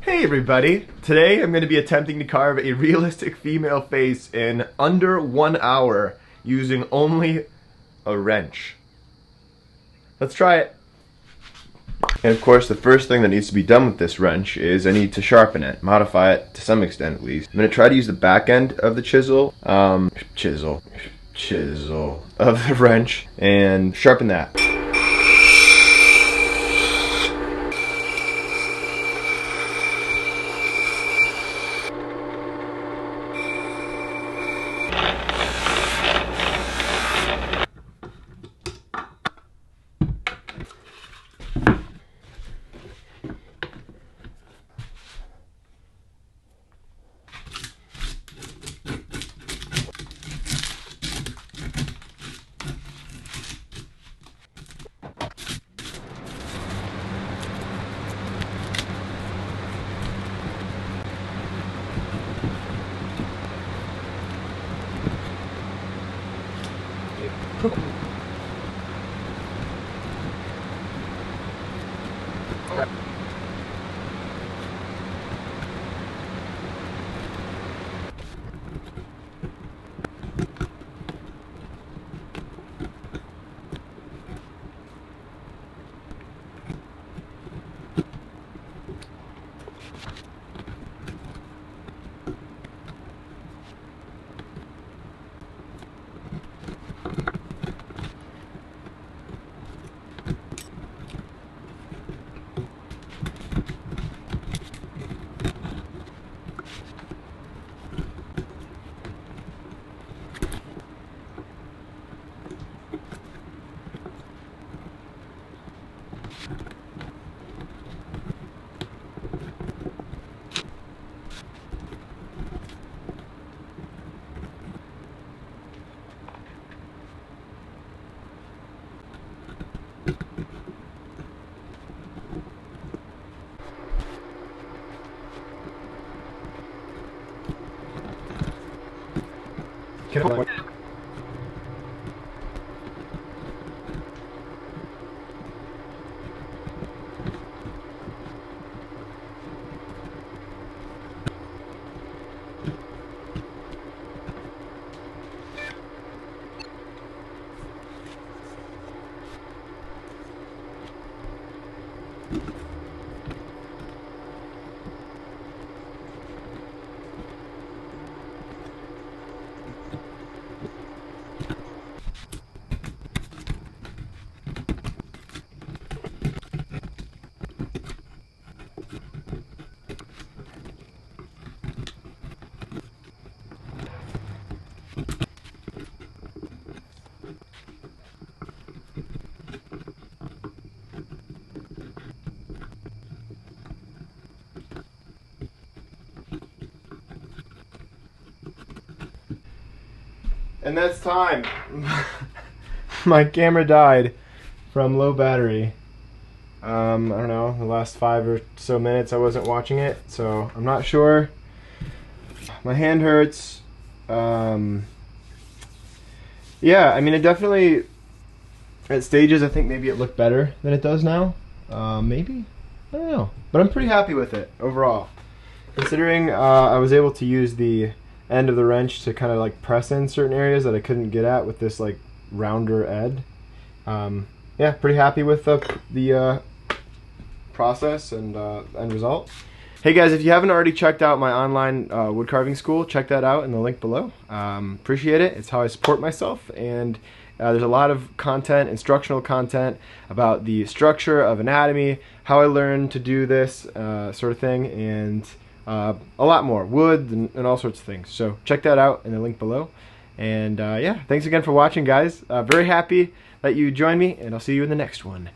Hey everybody! Today I'm going to be attempting to carve a realistic female face in under 1 hour using only a wrench. Let's try it! And of course the first thing that needs to be done with this wrench is I need to sharpen it, modify it to some extent at least. I'm going to try to use the back end of the chisel of the wrench and sharpen that. And that's time. My camera died from low battery. I don't know, the last 5 or so minutes I wasn't watching it, so I'm not sure. My hand hurts. Yeah, I mean, it definitely, at stages, I think maybe it looked better than it does now. Maybe? I don't know. But I'm pretty happy with it overall. Considering I was able to use the end of the wrench to kind of like press in certain areas that I couldn't get at with this like rounder end. Yeah, pretty happy with the process and end result. Hey guys, if you haven't already checked out my online wood carving school, check that out in the link below. Appreciate it. It's how I support myself, and there's a lot of content, instructional content about the structure of anatomy, how I learned to do this sort of thing, and a lot more, wood and all sorts of things. So check that out in the link below. And yeah, thanks again for watching, guys. Very happy that you joined me, and I'll see you in the next one.